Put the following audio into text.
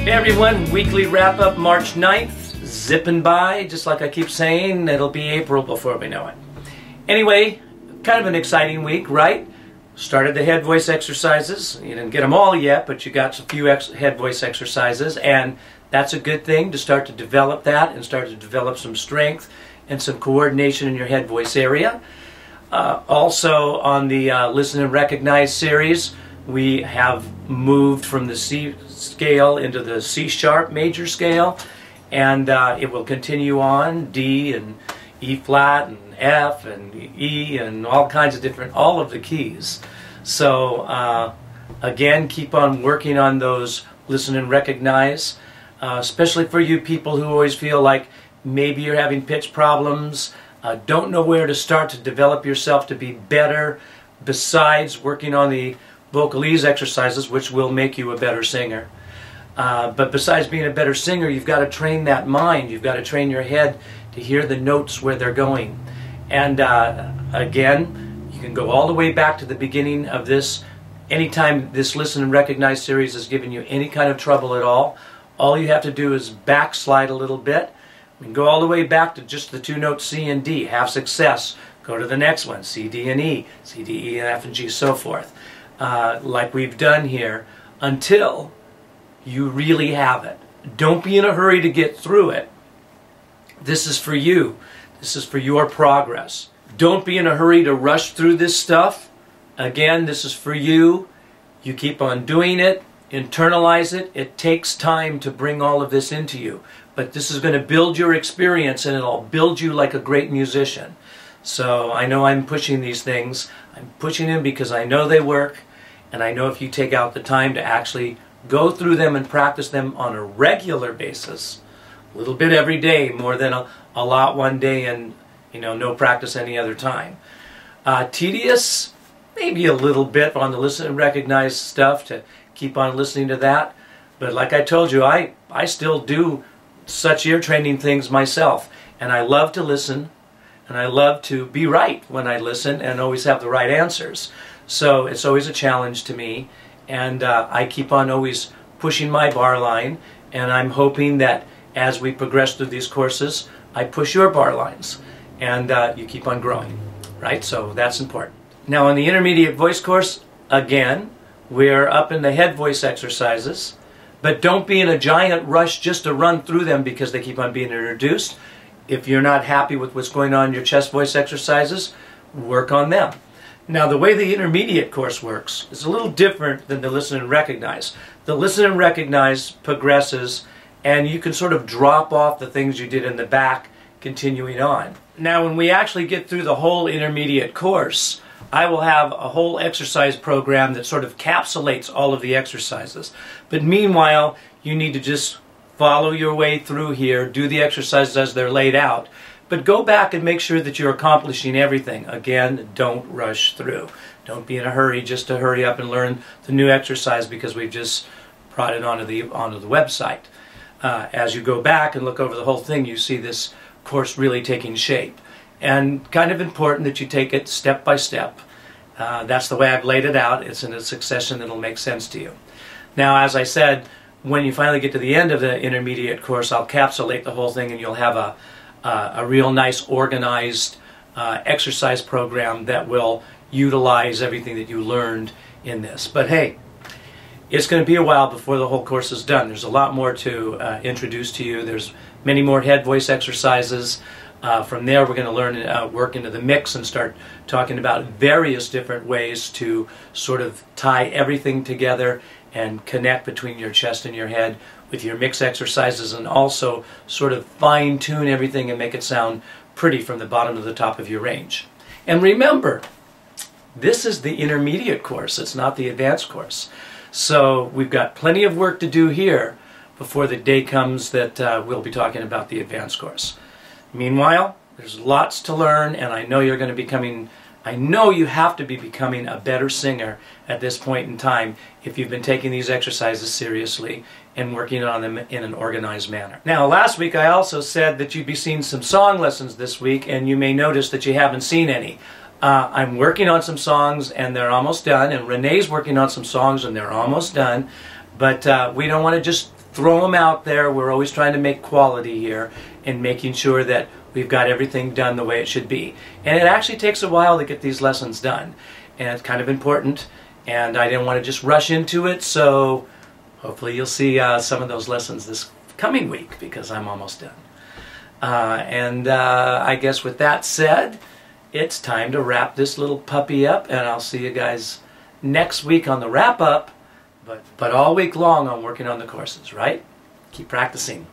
Hey everyone, weekly wrap-up March 9th, zipping by, just like I keep saying, it'll be April before we know it. Anyway, kind of an exciting week, right? Started the head voice exercises. You didn't get them all yet, but you got a few head voice exercises, and that's a good thing to start to develop that and start to develop some strength and some coordination in your head voice area. Also on the Listen and Recognize series, we have moved from the C scale into the C sharp major scale, and it will continue on D and E flat and F and E and all kinds of different, all of the keys. So again, keep on working on those Listen and Recognize, especially for you people who always feel like maybe you're having pitch problems, don't know where to start to develop yourself to be better, besides working on the vocalese exercises, which will make you a better singer. But besides being a better singer, you've got to train that mind. You've got to train your head to hear the notes where they're going. And again, you can go all the way back to the beginning of this. Anytime this Listen and Recognize series has given you any kind of trouble at all you have to do is backslide a little bit. We can go all the way back to just the two notes C and D, have success. Go to the next one, C, D, and E, C, D, E, and F, and G, so forth. Like we've done here, until you really have it. Don't be in a hurry to get through it. This is for you. This is for your progress. Don't be in a hurry to rush through this stuff. Again, this is for you. You keep on doing it, internalize it. It takes time to bring all of this into you. But this is going to build your experience, and it'll build you like a great musician. So I know I'm pushing these things. I'm pushing them because I know they work, and I know if you take out the time to actually go through them and practice them on a regular basis, a little bit every day, more than a lot one day and no practice any other time. Tedious, maybe a little bit on the Listen and Recognize stuff to keep on listening to that. But like I told you, I still do such ear training things myself, and I love to listen. And I love to be right when I listen and always have the right answers. So it's always a challenge to me. And I keep on always pushing my bar line. And I'm hoping that as we progress through these courses, I push your bar lines. And you keep on growing. Right? So that's important. Now on the intermediate voice course, again, we're up in the head voice exercises. But don't be in a giant rush just to run through them because they keep on being introduced. If you're not happy with what's going on in your chest voice exercises, work on them. Now, the way the intermediate course works is a little different than the Listen and Recognize. The Listen and Recognize progresses, and you can sort of drop off the things you did in the back, continuing on. Now, when we actually get through the whole intermediate course, I will have a whole exercise program that sort of encapsulates all of the exercises. But meanwhile, you need to just follow your way through here, do the exercises as they're laid out, but go back and make sure that you're accomplishing everything. Again, don't rush through. Don't be in a hurry just to hurry up and learn the new exercise because we've just brought it onto the website. As you go back and look over the whole thing, you see this course really taking shape. And kind of important that you take it step by step. That's the way I've laid it out. It's in a succession that'll make sense to you. Now, as I said, when you finally get to the end of the intermediate course, I'll encapsulate the whole thing and you'll have a real nice organized exercise program that will utilize everything that you learned in this. But hey, it's going to be a while before the whole course is done. There's a lot more to introduce to you. There's many more head voice exercises. From there, we're going to learn work into the mix and start talking about various different ways to sort of tie everything together and connect between your chest and your head with your mix exercises, and also sort of fine-tune everything and make it sound pretty from the bottom to the top of your range. And remember, this is the intermediate course. It's not the advanced course. So we've got plenty of work to do here before the day comes that we'll be talking about the advanced course. Meanwhile, there's lots to learn, and I know you're going to be becoming, I know you have to be becoming a better singer at this point in time if you've been taking these exercises seriously and working on them in an organized manner. Now, last week I also said that you'd be seeing some song lessons this week, and you may notice that you haven't seen any. I'm working on some songs, and they're almost done, and Renee's working on some songs, and they're almost done, but we don't want to just throw them out there. We're always trying to make quality here and making sure that we've got everything done the way it should be. And it actually takes a while to get these lessons done. And it's kind of important. And I didn't want to just rush into it, so hopefully you'll see some of those lessons this coming week, because I'm almost done. I guess with that said, it's time to wrap this little puppy up, and I'll see you guys next week on the wrap-up, but all week long I'm working on the courses, right? Keep practicing.